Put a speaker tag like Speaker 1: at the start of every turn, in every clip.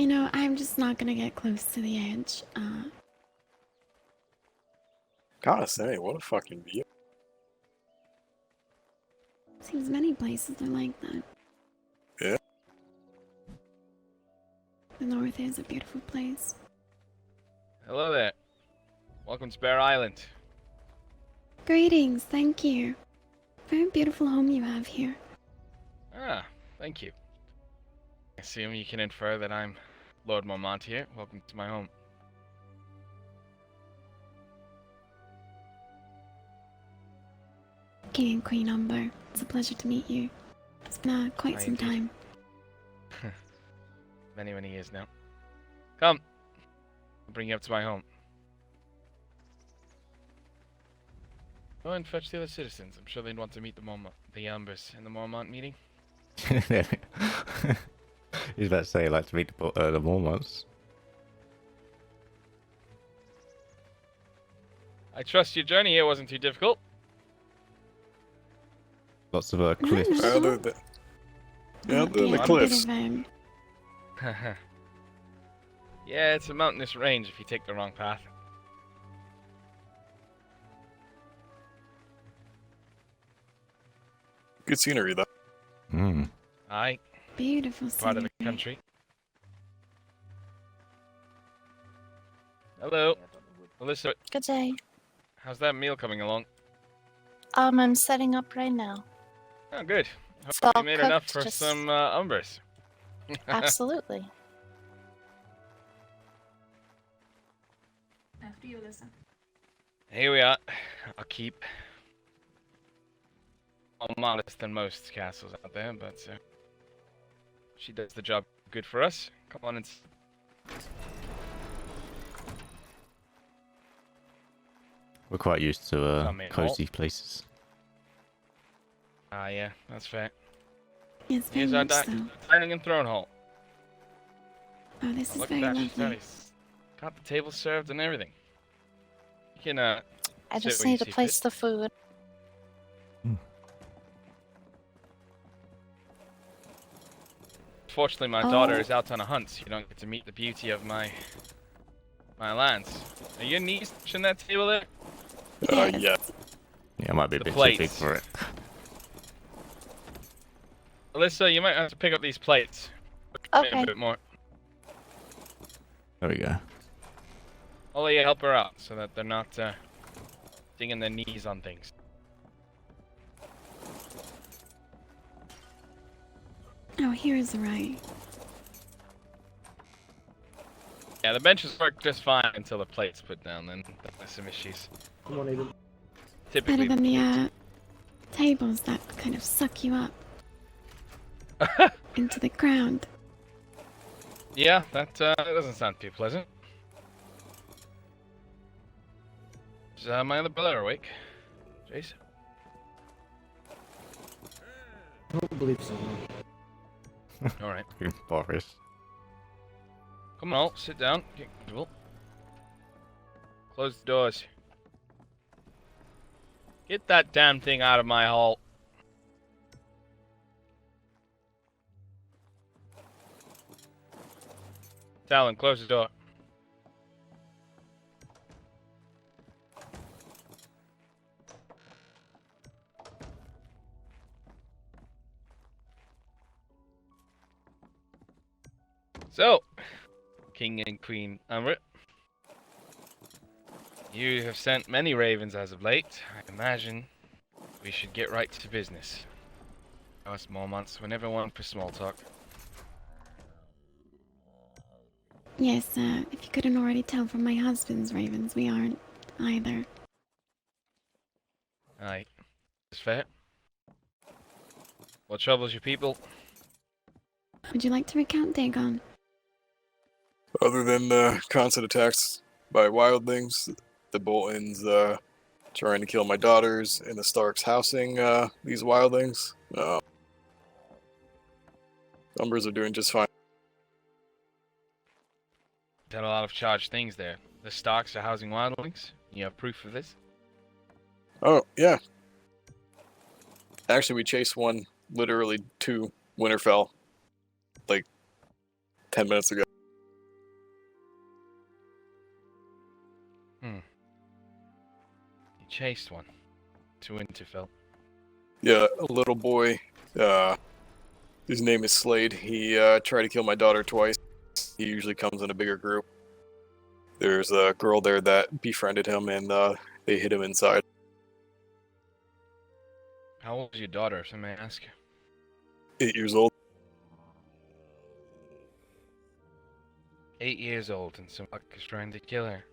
Speaker 1: You know, I'm just not gonna get close to the edge.
Speaker 2: Gotta say, what a fucking view.
Speaker 1: Seems many places are like that.
Speaker 2: Yeah.
Speaker 1: The north is a beautiful place.
Speaker 3: Hello there. Welcome to Bear Island.
Speaker 1: Greetings, thank you. Very beautiful home you have here.
Speaker 3: Ah, thank you. I assume you can infer that I'm Lord Mormont here. Welcome to my home.
Speaker 1: King and Queen Umber, it's a pleasure to meet you. It's been quite some
Speaker 3: Indeed.
Speaker 1: time.
Speaker 3: Many, many years now. Come. I'll bring you up to my home. Go and fetch the other citizens. I'm sure they'd want to meet the Umbers in the Mormont meeting.
Speaker 4: He's about to say, I'd like to meet the Mormonts.
Speaker 3: I trust your journey here wasn't too difficult.
Speaker 4: Lots of
Speaker 1: No,
Speaker 4: cliffs.
Speaker 1: no, no.
Speaker 2: Yeah,
Speaker 1: Okay,
Speaker 2: the
Speaker 1: a
Speaker 2: cliffs.
Speaker 1: bit of,
Speaker 3: Yeah, it's a mountainous range if you take the wrong path.
Speaker 2: Good scenery, though.
Speaker 4: Hmm.
Speaker 3: Aye,
Speaker 1: beautiful
Speaker 3: part of
Speaker 1: scenery.
Speaker 3: the country. Hello. Alyssa,
Speaker 5: Good day.
Speaker 3: how's that meal coming along?
Speaker 5: I'm setting up right now.
Speaker 3: Oh, good.
Speaker 5: It's
Speaker 3: Hope you
Speaker 5: all
Speaker 3: made enough
Speaker 5: cooked,
Speaker 3: for
Speaker 5: just-
Speaker 3: some Umbers.
Speaker 5: Absolutely.
Speaker 6: After you, Alyssa.
Speaker 3: Here we are. I'll keep more modest than most castles out there, but she does the job good for us. Come on and...
Speaker 4: We're quite used to
Speaker 3: Come in,
Speaker 4: cozy places.
Speaker 3: Ah, yeah, that's fair.
Speaker 1: Yes, very
Speaker 3: Here's our
Speaker 1: much so.
Speaker 3: dining and throne hall.
Speaker 1: Oh, this is
Speaker 3: Look
Speaker 1: very
Speaker 3: at that, she's
Speaker 1: lovely.
Speaker 3: got the table served and everything. You can,
Speaker 5: I
Speaker 3: sit
Speaker 5: just
Speaker 3: where you
Speaker 5: need to
Speaker 3: see
Speaker 5: place
Speaker 3: fit.
Speaker 5: the food.
Speaker 3: Fortunately, my daughter
Speaker 1: Oh.
Speaker 3: is out on a hunt, so you don't get to meet the beauty of my lands. Are your knees touching that table there?
Speaker 1: Yes.
Speaker 2: Yeah.
Speaker 4: Yeah, it might be a
Speaker 3: The
Speaker 4: bit too big
Speaker 3: plates.
Speaker 4: for it.
Speaker 3: Alyssa, you might have to pick up these plates. Maybe
Speaker 5: Okay.
Speaker 3: a bit more.
Speaker 4: There we go.
Speaker 3: I'll let you help her out so that they're not digging their knees on things.
Speaker 1: Oh, here is right.
Speaker 3: Yeah, the benches work just fine until the plates put down, then there's some issues.
Speaker 7: Come on, Aiden.
Speaker 3: Typically,
Speaker 1: Better than the
Speaker 3: plates.
Speaker 1: tables that kind of suck you up into the ground.
Speaker 3: Yeah, that doesn't sound too pleasant. Is my other brother awake? Jace?
Speaker 7: I don't believe so. No.
Speaker 3: Alright.
Speaker 4: Boris.
Speaker 3: Come on, sit down. Get comfortable. Close the doors. Get that damn thing out of my hall. Talon, close the door. So, King and Queen Umber, you have sent many ravens as of late. I imagine we should get right to business. Us Mormonts were never one for small talk.
Speaker 1: Yes, if you couldn't already tell from my husband's ravens, we aren't either.
Speaker 3: Aye, it's fair. What troubles your people?
Speaker 1: Would you like to recount, Dagon?
Speaker 2: Other than constant attacks by wildlings, the Boltons trying to kill my daughters, and the Starks housing these wildlings, Umbers are doing just fine.
Speaker 3: Done a lot of charged things there. The Starks are housing wildlings. You have proof of this?
Speaker 2: Oh, yeah. Actually, we chased one literally to Winterfell like 10 minutes ago.
Speaker 3: You chased one to Winterfell.
Speaker 2: Yeah, a little boy. His name is Slade. He tried to kill my daughter twice. He usually comes in a bigger group. There's a girl there that befriended him, and they hid him inside.
Speaker 3: How old is your daughter, if I may ask?
Speaker 2: 8 years old.
Speaker 3: 8 years old, and some fuck is trying to kill her.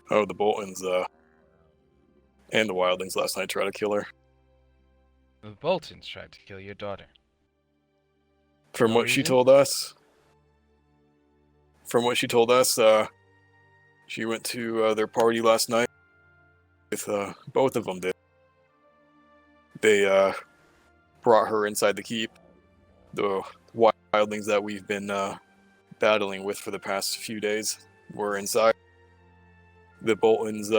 Speaker 2: Oh, the Boltons and the Wildlings last night tried to kill her.
Speaker 3: The Boltons tried to kill your daughter.
Speaker 2: From
Speaker 3: No
Speaker 2: what she
Speaker 3: reason?
Speaker 2: told us, she went to their party last night with both of them. They brought her inside the keep. The wildlings that we've been battling with for the past few days were inside. The Boltons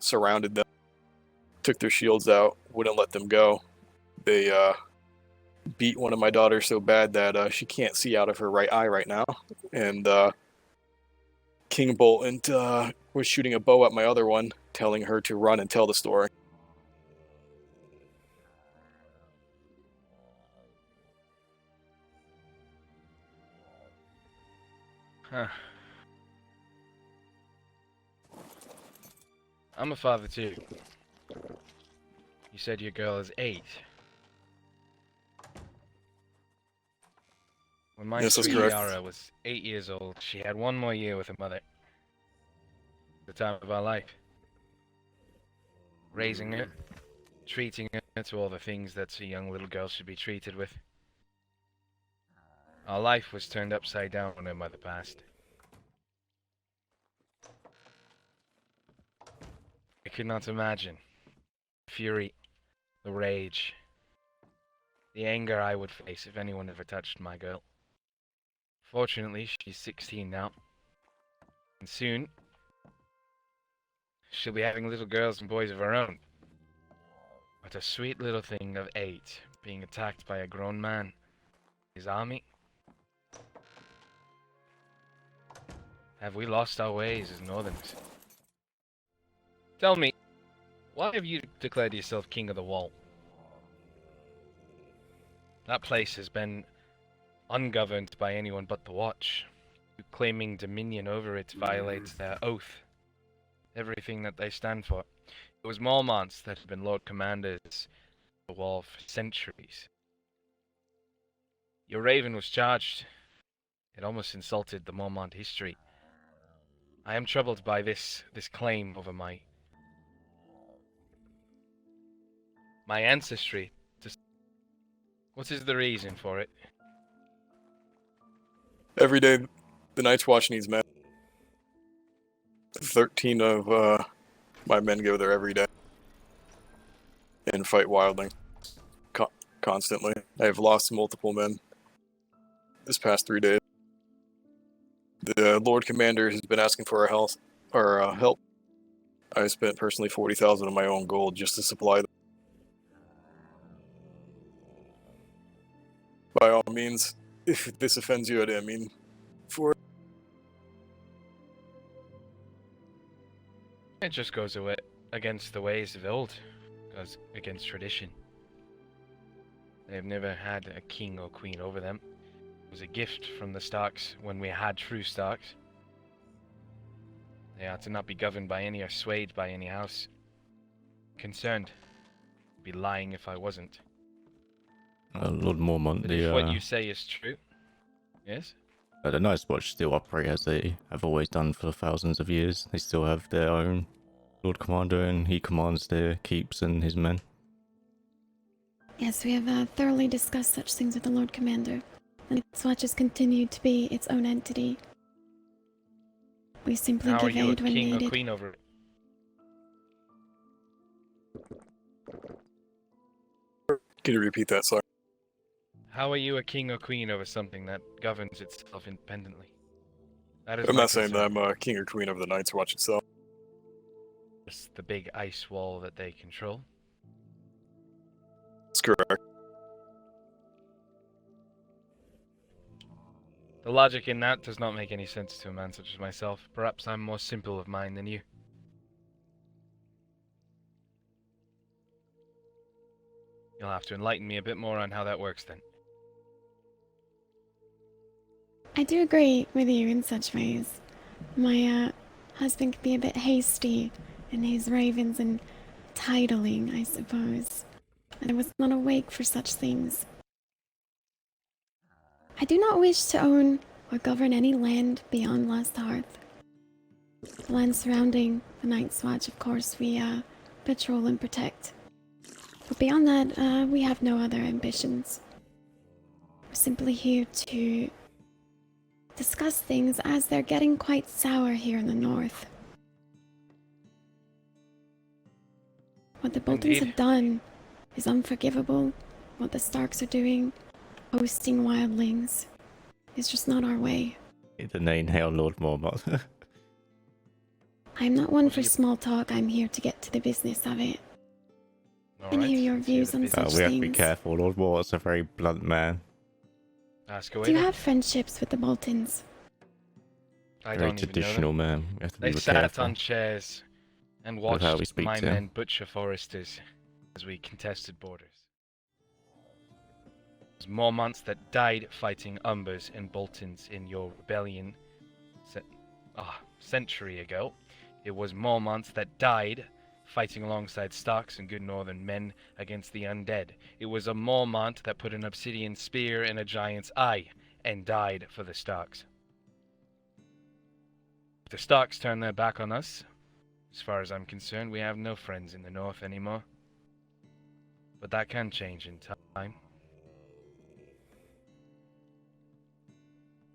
Speaker 2: surrounded them, took their shields out, wouldn't let them go. They beat one of my daughters so bad that she can't see out of her right eye right now. And King Bolton was shooting a bow at my other one, telling her to run and tell the story.
Speaker 3: Huh. I'm a father too. You said your girl is 8. When my
Speaker 2: Yes, that's
Speaker 3: sweet
Speaker 2: correct.
Speaker 3: Yara was 8 years old, she had one more year with her mother. The time of our life. Raising her, treating her to all the things that a young little girl should be treated with. Our life was turned upside down when her mother passed. I could not imagine the fury, the rage, the anger I would face if anyone ever touched my girl. Fortunately, she's 16 now, and soon she'll be having little girls and boys of her own. But a sweet little thing of 8 being attacked by a grown man, his army. Have we lost our ways as Northerners? Tell me, why have you declared yourself King of the Wall? That place has been ungoverned by anyone but the Watch. Claiming dominion over it violates their oath. Everything that they stand for. It was Mormonts that have been Lord Commanders of the Wall for centuries. Your raven was charged. It almost insulted the Mormont history. I am troubled by this claim over my ancestry. What is the reason for it?
Speaker 2: Every day, the Night's Watch needs men. 13 of my men go there every day and fight wildlings constantly. I have lost multiple men this past 3 days. The Lord Commander has been asking for our help. I spent personally 40,000 of my own gold just to supply them. By all means, if this offends you, I didn't mean for it.
Speaker 3: It just goes away against the ways of old, goes against tradition. They've never had a king or queen over them. It was a gift from the Starks when we had true Starks. They are to not be governed by any or swayed by any house. Concerned. I'd be lying if I wasn't.
Speaker 4: Lord Mormont,
Speaker 3: But if what you say is true, yes?
Speaker 4: the Night's Watch still operate as they have always done for thousands of years. They still have their own Lord Commander, and he commands their keeps and his men.
Speaker 1: Yes, we have thoroughly discussed such things with the Lord Commander, and its watch has continued to be its own entity. We simply
Speaker 3: How are
Speaker 1: give
Speaker 3: you a
Speaker 1: aid when
Speaker 3: king or
Speaker 1: needed.
Speaker 3: queen over it?
Speaker 2: Can you repeat that, sorry?
Speaker 3: How are you a king or queen over something that governs itself independently? That is
Speaker 2: I'm
Speaker 3: my
Speaker 2: not saying that
Speaker 3: concern.
Speaker 2: I'm a king or queen of the Night's Watch itself.
Speaker 3: Just the big ice wall that they control.
Speaker 2: That's correct.
Speaker 3: The logic in that does not make any sense to a man such as myself. Perhaps I'm more simple of mind than you. You'll have to enlighten me a bit more on how that works then.
Speaker 1: I do agree with you in such ways. My husband can be a bit hasty in his ravens and titling, I suppose. And I was not awake for such things. I do not wish to own or govern any land beyond Last Hearth. The land surrounding the Night's Watch, of course, we patrol and protect. But beyond that, we have no other ambitions. We're simply here to discuss things as they're getting quite sour here in the north. What the Boltons
Speaker 3: Indeed.
Speaker 1: have done is unforgivable. What the Starks are doing, hosting wildlings, is just not our way.
Speaker 4: The name Hail Lord Mormont.
Speaker 1: I'm not one
Speaker 3: What do
Speaker 1: for
Speaker 3: you-
Speaker 1: small talk. I'm here to get to the business of it. And
Speaker 3: Alright,
Speaker 1: hear your
Speaker 3: let's
Speaker 1: views
Speaker 3: the
Speaker 1: on
Speaker 3: business.
Speaker 1: such
Speaker 4: We have to be
Speaker 1: things.
Speaker 4: careful. Lord Mormont's a very blunt man.
Speaker 3: Ask away
Speaker 1: Do you
Speaker 3: then.
Speaker 1: have friendships with the Boltons?
Speaker 3: I
Speaker 4: Very
Speaker 3: don't even know them.
Speaker 4: traditional man. We have to be
Speaker 3: They sat
Speaker 4: careful.
Speaker 3: on chairs and
Speaker 4: With how we
Speaker 3: watched
Speaker 4: speak
Speaker 3: my
Speaker 4: to him.
Speaker 3: men butcher foresters as we contested borders. It was Mormonts that died fighting Umbers and Boltons in your rebellion century ago. It was Mormonts that died fighting alongside Starks and good northern men against the undead. It was a Mormont that put an obsidian spear in a giant's eye and died for the Starks. If the Starks turn their back on us, as far as I'm concerned, we have no friends in the north anymore. But that can change in time.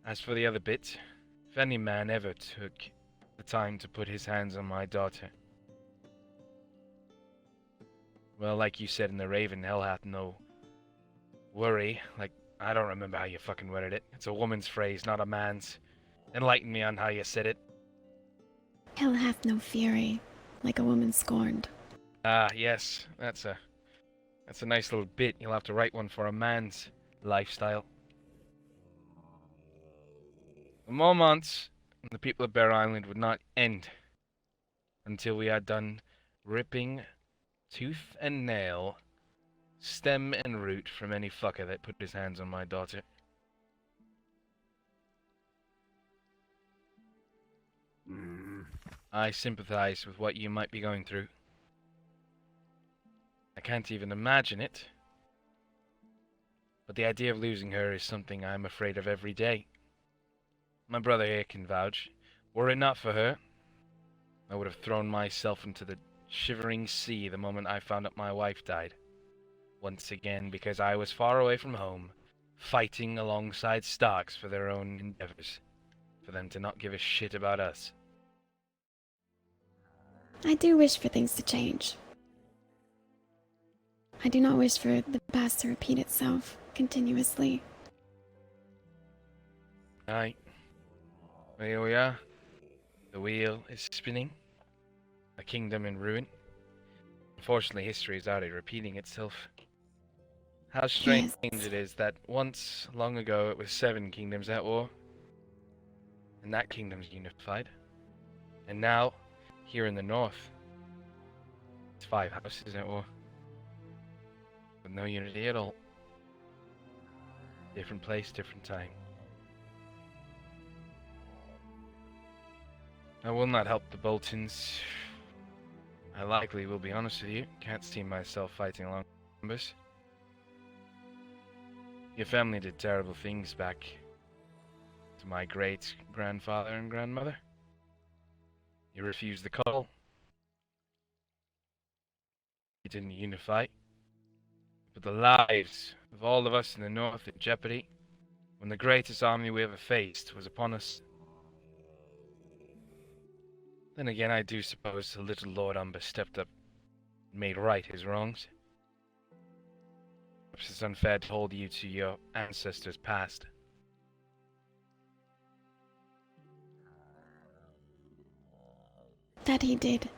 Speaker 3: As for the other bit, if any man ever took the time to put his hands on my daughter, well, like you said in the Raven, hell hath no worry. Like, I don't remember how you fucking worded it. It's a woman's phrase, not a man's. Enlighten me on how you said it.
Speaker 1: Hell hath no fury, like a woman scorned.
Speaker 3: Ah, yes, that's a nice little bit. You'll have to write one for a man's lifestyle. The Mormonts and the people of Bear Island would not end until we had done ripping tooth and nail, stem and root from any fucker that put his hands on my daughter. I sympathize with what you might be going through. I can't even imagine it. But the idea of losing her is something I'm afraid of every day. My brother here can vouch. Were it not for her, I would have thrown myself into the shivering sea the moment I found out my wife died. Once again, because I was far away from home, fighting alongside Starks for their own endeavors. For them to not give a shit about us.
Speaker 1: I do wish for things to change. I do not wish for the past to repeat itself continuously.
Speaker 3: Aye. Well, here we are. The wheel is spinning. A kingdom in ruin. Unfortunately, history is already repeating itself. How strange
Speaker 1: Yes.
Speaker 3: it is that once, long ago, it was 7 kingdoms at war. And that kingdom's unified. And now, here in the north, it's 5 houses at war. With no unity at all. Different place, different time. I will not help the Boltons. I likely will be honest with you. Can't see myself fighting along numbers. Your family did terrible things back to my great-grandfather and grandmother. You refused the call. You didn't unify. But the lives of all of us in the north in jeopardy when the greatest army we ever faced was upon us. Then again, I do suppose the little Lord Umber stepped up and made right his wrongs. Perhaps it's unfair to hold you to your ancestors' past.
Speaker 1: That he did.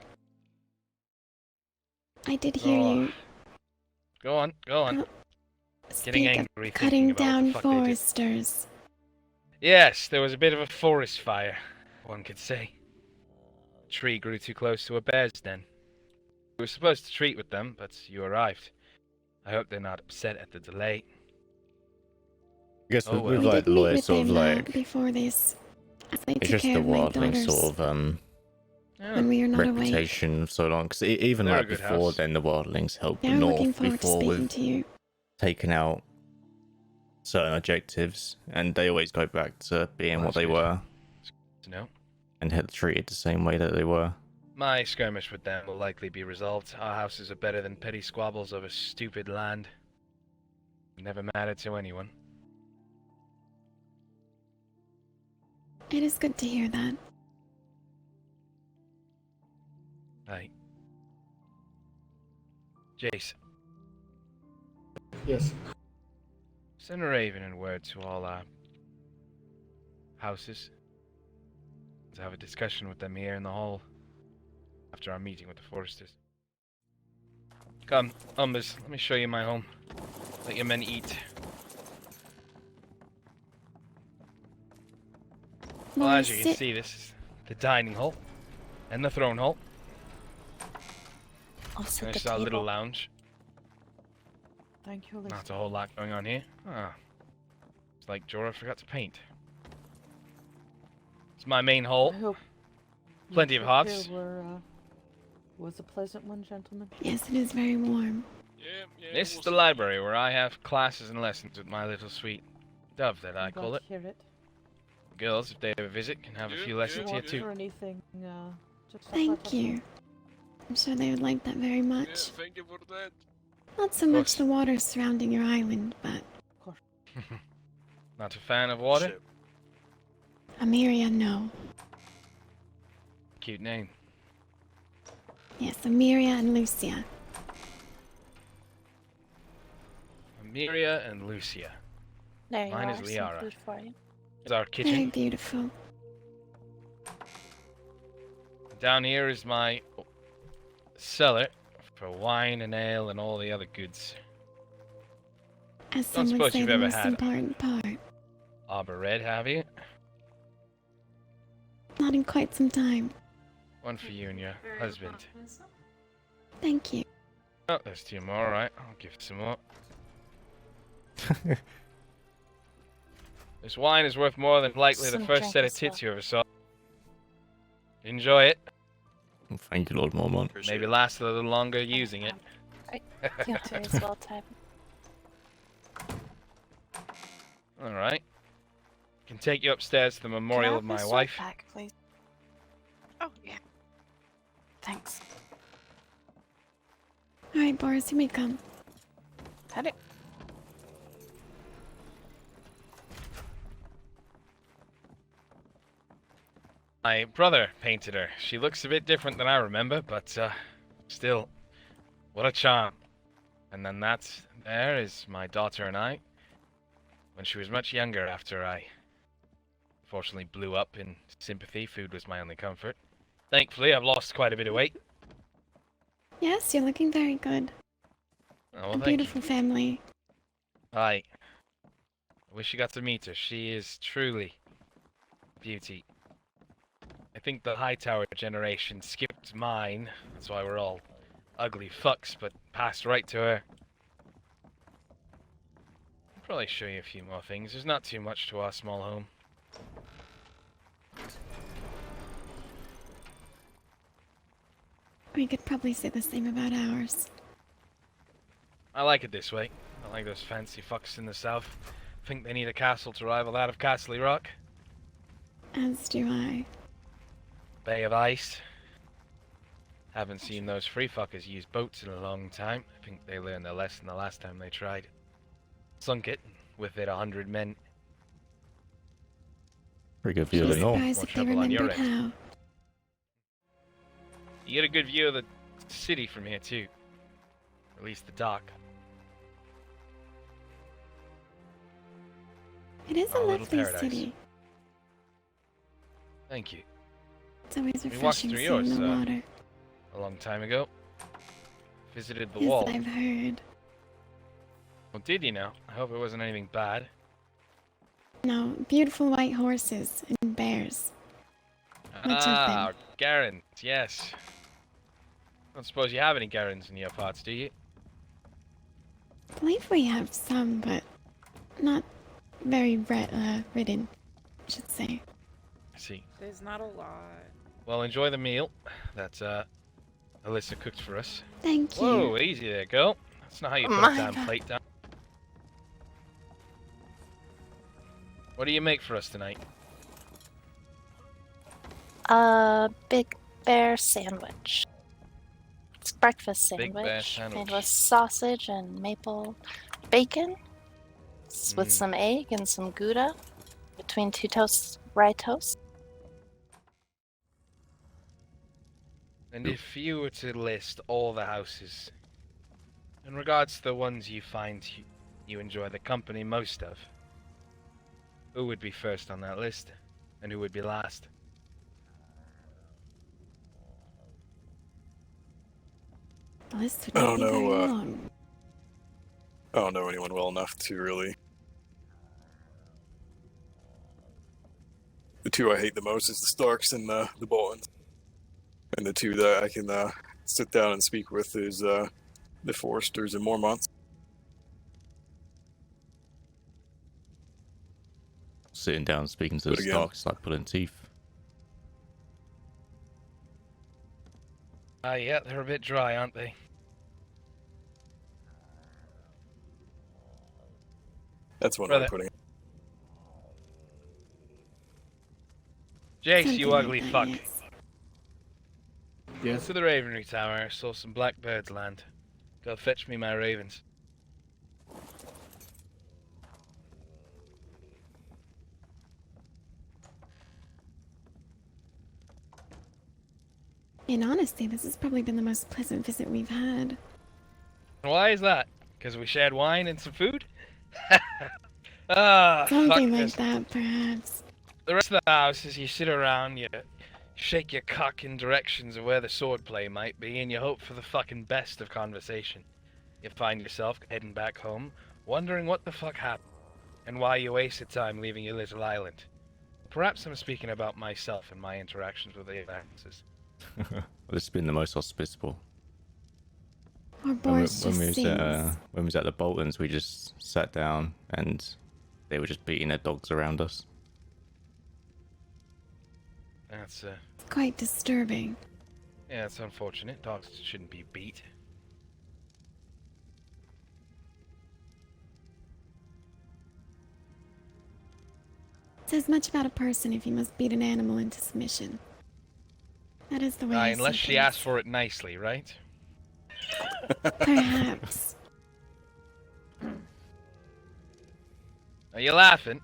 Speaker 1: I did hear
Speaker 3: Oh,
Speaker 1: you
Speaker 3: Go on, go on.
Speaker 1: getting
Speaker 3: Getting
Speaker 1: speak
Speaker 3: angry
Speaker 1: of cutting
Speaker 3: thinking about what
Speaker 1: down
Speaker 3: the fuck they did.
Speaker 1: foresters.
Speaker 3: Yes, there was a bit of a forest fire, one could say. A tree grew too close to a bear's den. We were supposed to treat with them, but you arrived. I hope they're not upset at the delay.
Speaker 4: I guess
Speaker 3: Oh,
Speaker 4: with
Speaker 3: well.
Speaker 1: We
Speaker 4: like
Speaker 1: did meet
Speaker 4: lawyers,
Speaker 1: with
Speaker 4: sort of
Speaker 1: them
Speaker 4: like
Speaker 1: before this. As they
Speaker 4: it's
Speaker 1: took
Speaker 4: just
Speaker 1: care
Speaker 4: the
Speaker 1: of my
Speaker 4: wildling
Speaker 1: daughters
Speaker 4: sort of
Speaker 3: Yeah.
Speaker 1: when we were not awake.
Speaker 4: reputation for so long. Because even
Speaker 3: They're a
Speaker 4: like
Speaker 3: good
Speaker 4: before
Speaker 3: house.
Speaker 4: then, the wildlings helped
Speaker 1: Yeah,
Speaker 4: the
Speaker 1: I'm looking
Speaker 4: North
Speaker 1: forward to
Speaker 4: before
Speaker 1: speaking
Speaker 4: with
Speaker 1: to you.
Speaker 4: taking out certain objectives, and they always go back to being
Speaker 3: Well,
Speaker 4: what they
Speaker 3: that's good.
Speaker 4: were
Speaker 3: No.
Speaker 4: and had treated the same way that they were.
Speaker 3: My skirmish with them will likely be resolved. Our houses are better than petty squabbles over stupid land. Never mattered to anyone.
Speaker 1: It is good to hear that.
Speaker 3: Right. Jace,
Speaker 7: Yes.
Speaker 3: send a raven and word to all our houses to have a discussion with them here in the hall after our meeting with the foresters. Come, Umbers, let me show you my home. Let your men eat. Well, as you can see, this is the dining hall and the throne hall.
Speaker 5: I'll set
Speaker 3: And
Speaker 5: the
Speaker 3: this is our little
Speaker 5: table.
Speaker 3: lounge.
Speaker 6: Thank you, Alex.
Speaker 3: Not a whole lot going on here. Ah, it's like Jorah forgot to paint. It's my main hall.
Speaker 6: I hope
Speaker 3: Plenty
Speaker 6: your
Speaker 3: of
Speaker 6: trip
Speaker 3: hots.
Speaker 6: here was a pleasant one, gentlemen.
Speaker 1: Yes, it is very warm.
Speaker 3: This is the library where I have classes and lessons with my little sweet dove that I
Speaker 6: I'm glad
Speaker 3: call
Speaker 6: to
Speaker 3: it.
Speaker 6: hear it.
Speaker 3: Girls, if they ever visit, can have a few lessons here
Speaker 6: Want
Speaker 3: too.
Speaker 6: for anything, just stop
Speaker 1: Thank
Speaker 6: by
Speaker 1: you. I'm sure they would like that very much.
Speaker 2: thank you for that.
Speaker 1: Not so
Speaker 3: Of
Speaker 1: much
Speaker 3: course.
Speaker 1: the water surrounding your island, but
Speaker 3: Not a fan of water?
Speaker 2: Shit.
Speaker 1: Amiria, no.
Speaker 3: Cute name.
Speaker 1: Yes, Amiria and Lucia.
Speaker 3: Amiria and Lucia.
Speaker 5: There you
Speaker 3: Mine
Speaker 5: are.
Speaker 3: is
Speaker 5: Some
Speaker 3: Liara.
Speaker 5: food for you.
Speaker 3: It's our
Speaker 1: Very
Speaker 3: kitchen.
Speaker 1: beautiful.
Speaker 3: Down here is my cellar for wine and ale and all the other goods.
Speaker 1: As
Speaker 3: Don't
Speaker 1: some would
Speaker 3: suppose
Speaker 1: say,
Speaker 3: you've
Speaker 1: the
Speaker 3: ever
Speaker 1: most
Speaker 3: had-
Speaker 1: important part.
Speaker 3: Arbor Red, have you?
Speaker 1: Not in quite some time.
Speaker 3: One for you and your husband.
Speaker 1: Thank you.
Speaker 3: Oh, there's two more, alright. I'll give some more. This wine is worth more than likely the
Speaker 5: Some
Speaker 3: first
Speaker 5: drink
Speaker 3: set of
Speaker 5: as well.
Speaker 3: tits you ever saw. Enjoy it.
Speaker 4: Thank you, Lord Mormont.
Speaker 2: Appreciate
Speaker 3: Maybe
Speaker 2: it.
Speaker 3: last a little longer using it.
Speaker 5: You too as well, Tab.
Speaker 3: Alright. Can take you upstairs to the memorial of my wife.
Speaker 5: Back, please. Oh yeah. Thanks.
Speaker 1: Alright, Boris, you may come.
Speaker 5: Had it.
Speaker 3: My brother painted her. She looks a bit different than I remember, but still, what a charm. And then there is my daughter and I, when she was much younger after I unfortunately blew up in sympathy. Food was my only comfort. Thankfully, I've lost quite a bit of weight.
Speaker 1: Yes, you're looking very good.
Speaker 3: Oh, well,
Speaker 1: A
Speaker 3: thank
Speaker 1: beautiful family.
Speaker 3: you. I wish you got to meet her. She is truly beauty. I think the Hightower generation skipped mine. That's why we're all ugly fucks, but passed right to her. I'll probably show you a few more things. There's not too much to our small home.
Speaker 1: We could probably say the same about ours.
Speaker 3: I like it this way. I like those fancy fucks in the south. Think they need a castle to rival that of Castle Rock.
Speaker 1: As do I.
Speaker 3: Bay of Ice. Haven't seen those free fuckers use boats in a long time. I think they learned their lesson the last time they tried. Sunk it, with it 100 men.
Speaker 4: Pretty good view of
Speaker 1: Be
Speaker 4: the North.
Speaker 1: surprised
Speaker 3: More
Speaker 1: if they
Speaker 3: trouble on your
Speaker 1: remembered
Speaker 3: end.
Speaker 1: how.
Speaker 3: You get a good view of the city from here too. At least the dock.
Speaker 1: It is a
Speaker 3: Our little
Speaker 1: lovely
Speaker 3: paradise.
Speaker 1: city.
Speaker 3: Thank you.
Speaker 1: It's always
Speaker 3: We walked
Speaker 1: refreshing
Speaker 3: through
Speaker 1: seeing
Speaker 3: yours,
Speaker 1: the water.
Speaker 3: A long time ago. Visited the
Speaker 1: Yes,
Speaker 3: wall.
Speaker 1: I've heard.
Speaker 3: Well, did you now? I hope it wasn't anything bad.
Speaker 1: No, beautiful white horses and bears. Much of them.
Speaker 3: Ah, Garens, yes. I don't suppose you have any Garens in your parts, do you?
Speaker 1: I believe we have some, but not very ridden, I should say.
Speaker 3: I see.
Speaker 5: There's not a lot.
Speaker 3: Well, enjoy the meal that Alyssa cooked for us.
Speaker 1: Thank you.
Speaker 3: Whoa, easy there, girl. That's not how you put
Speaker 5: My
Speaker 3: a damn
Speaker 5: God.
Speaker 3: plate down. What do you make for us tonight?
Speaker 5: A Big Bear sandwich. It's a breakfast
Speaker 3: Big
Speaker 5: sandwich.
Speaker 3: Bear sandwich.
Speaker 5: Made with sausage and maple bacon. With
Speaker 3: Mm.
Speaker 5: some egg and some Gouda. Between two toasts, rye toast.
Speaker 3: And if you were to list all the houses, in regards to the ones you find you enjoy the company most of, who would be first on that list, and who would be last?
Speaker 1: The list would
Speaker 2: I
Speaker 1: not
Speaker 2: don't
Speaker 1: be very
Speaker 2: know,
Speaker 1: long.
Speaker 2: I don't know anyone well enough to really. The two I hate the most is the Starks and the Boltons. And the two that I can sit down and speak with is the Foresters and Mormonts.
Speaker 4: Sitting down speaking to the
Speaker 2: But again-
Speaker 4: Starks like pulling teeth.
Speaker 3: Ah, yeah, they're a bit dry, aren't they?
Speaker 2: That's one way
Speaker 3: Brother.
Speaker 2: of putting it.
Speaker 3: Jace,
Speaker 1: Something
Speaker 3: you
Speaker 1: like
Speaker 3: ugly
Speaker 1: that,
Speaker 3: fuck.
Speaker 1: yes.
Speaker 7: Yes.
Speaker 3: To the Ravenry Tower, saw some blackbirds land. Go fetch me my ravens.
Speaker 1: In honesty, this has probably been the most pleasant visit we've had.
Speaker 3: Why is that? Because we shared wine and some food? Ah, fuck
Speaker 1: Something like
Speaker 3: this.
Speaker 1: that, perhaps.
Speaker 3: The rest of the house is you sit around, you shake your cock in directions of where the swordplay might be, and you hope for the fucking best of conversation. You find yourself heading back home, wondering what the fuck happened, and why you wasted time leaving your little island. Perhaps I'm speaking about myself and my interactions with the Atlantis.
Speaker 4: Well, this has been the most hospitable.
Speaker 1: Our boars just sings.
Speaker 4: When we was at the Boltons, we just sat down and they were just beating their dogs around us.
Speaker 3: That's,
Speaker 1: It's quite disturbing.
Speaker 3: yeah, it's unfortunate. Dogs shouldn't be beat.
Speaker 1: It says much about a person if you must beat an animal into submission. That is the way I see
Speaker 3: Unless she
Speaker 1: things.
Speaker 3: asks for it nicely, right?
Speaker 1: Perhaps.
Speaker 3: Are you laughing?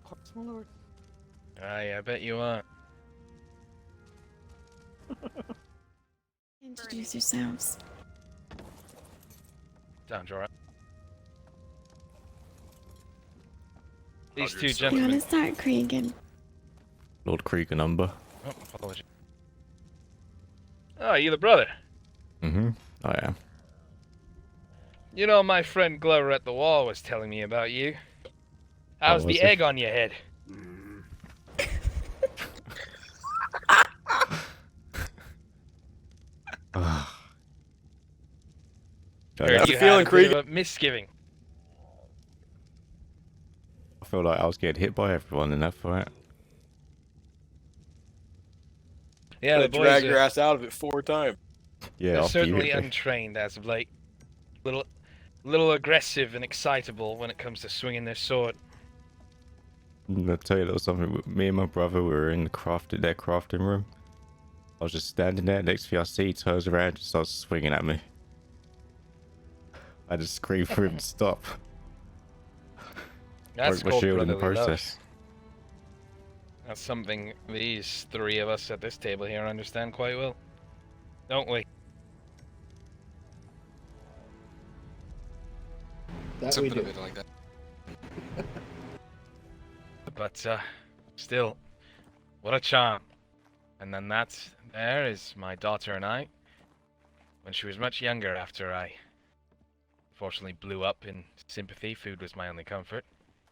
Speaker 6: Hearts, my lord.
Speaker 3: Aye, I bet you are.
Speaker 1: Introduce yourselves.
Speaker 3: Down, Jorah. These
Speaker 2: Roger,
Speaker 3: two
Speaker 2: sir.
Speaker 1: You want
Speaker 3: gentlemen.
Speaker 1: to start, Cregan?
Speaker 4: Lord Krieger number.
Speaker 3: Oh, apologies. Oh, you the brother?
Speaker 4: Mm-hmm. I am.
Speaker 3: You know, my friend Glover at the wall was telling me about you. How's
Speaker 4: was
Speaker 3: the
Speaker 4: he?
Speaker 3: egg on your head?
Speaker 4: Ah.
Speaker 3: Heard
Speaker 2: How's
Speaker 3: you
Speaker 2: it feeling,
Speaker 3: had a bit
Speaker 2: Cregan?
Speaker 3: of a misgiving.
Speaker 4: I feel like I was getting hit by everyone in that fight.
Speaker 3: Yeah,
Speaker 2: I
Speaker 3: the boys
Speaker 2: drag your
Speaker 3: are,
Speaker 2: ass out of it 4 times.
Speaker 4: Yeah,
Speaker 3: they're
Speaker 4: after you
Speaker 3: certainly
Speaker 4: hit me.
Speaker 3: untrained as of late. Little aggressive and excitable when it comes to swinging their sword.
Speaker 4: I'll tell you a little something. Me and my brother were in their crafting room. I was just standing there. Next thing I see, he turns around and starts swinging at me. I just screamed for him to stop.
Speaker 3: That's
Speaker 4: Broke my
Speaker 3: called
Speaker 4: shield in the
Speaker 3: brotherly love.
Speaker 4: process.
Speaker 3: That's something these three of us at this table here understand quite well. Don't we?
Speaker 7: That we
Speaker 8: Something
Speaker 7: do.
Speaker 8: a bit like that.
Speaker 3: But, still, what a charm. And then there is my daughter and I, when she was much younger after I unfortunately blew up in sympathy. Food was my only comfort.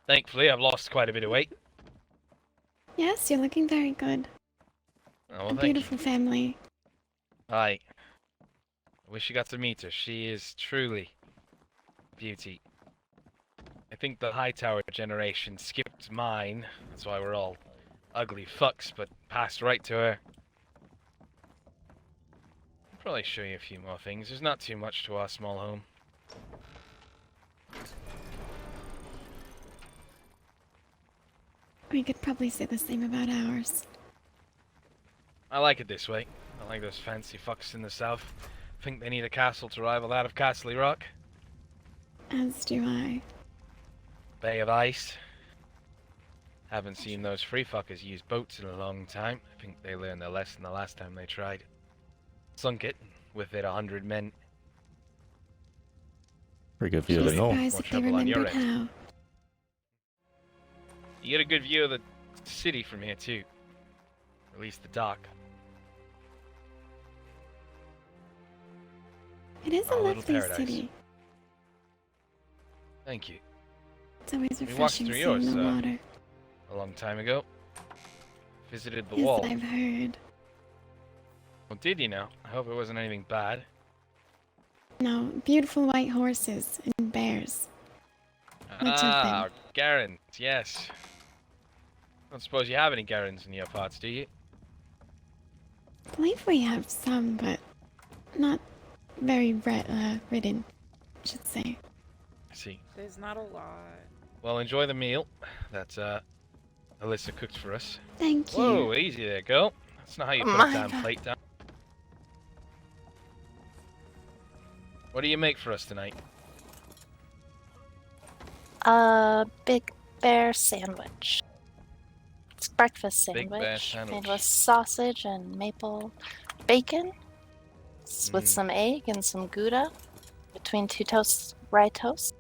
Speaker 3: Thankfully, I've lost quite a bit of weight.
Speaker 1: Yes, you're looking very good.
Speaker 3: Oh, well,
Speaker 1: A
Speaker 3: thank
Speaker 1: beautiful
Speaker 3: you.
Speaker 1: family.
Speaker 3: Aye. I wish you got to meet her. She is truly beauty. I think the Hightower generation skipped mine. That's why we're all ugly fucks, but passed right to her. I'll probably show you a few more things. There's not too much to our small home.
Speaker 1: We could probably say the same about ours.
Speaker 3: I like it this way. I like those fancy fucks in the south. Think they need a castle to rival that of Castle Rock.
Speaker 1: As do I.
Speaker 3: Bay of Ice. Haven't seen those free fuckers use boats in a long time. I think they learned their lesson the last time they tried. Sunk it, with it 100 men.
Speaker 4: Pretty good view of
Speaker 1: Be
Speaker 4: the north.
Speaker 1: surprised
Speaker 3: More
Speaker 1: if they
Speaker 3: trouble on your
Speaker 1: remembered
Speaker 3: end.
Speaker 1: how.
Speaker 3: You get a good view of the city from here too. Or at least the dock.
Speaker 1: It is a
Speaker 3: Our little
Speaker 1: lovely
Speaker 3: paradise.
Speaker 1: city.
Speaker 3: Thank you.
Speaker 1: It's always
Speaker 3: We walked
Speaker 1: refreshing
Speaker 3: through
Speaker 1: seeing
Speaker 3: yours,
Speaker 1: the water.
Speaker 3: A long time ago. Visited the
Speaker 1: Yes,
Speaker 3: wall.
Speaker 1: I've heard.
Speaker 3: Well, did you know? I hope it wasn't anything bad.
Speaker 1: No, beautiful white horses and bears. Much of
Speaker 3: Ah,
Speaker 1: them.
Speaker 3: Garens, yes. I don't suppose you have any Garens in your parts, do you?
Speaker 1: I believe we have some, but not very ridden, I should say.
Speaker 3: I see.
Speaker 6: There's not a lot.
Speaker 3: Well, enjoy the meal that Alyssa cooked for us.
Speaker 1: Thank you.
Speaker 3: Whoa, easy there, girl. That's not how you put
Speaker 5: My
Speaker 3: a damn
Speaker 5: God.
Speaker 3: plate down. What do you make for us tonight?
Speaker 5: A Big Bear sandwich. It's a breakfast
Speaker 3: Big Bear
Speaker 5: sandwich
Speaker 3: sandwich.
Speaker 5: made with sausage and maple bacon, with some egg and some Gouda between two toasts, rye toast.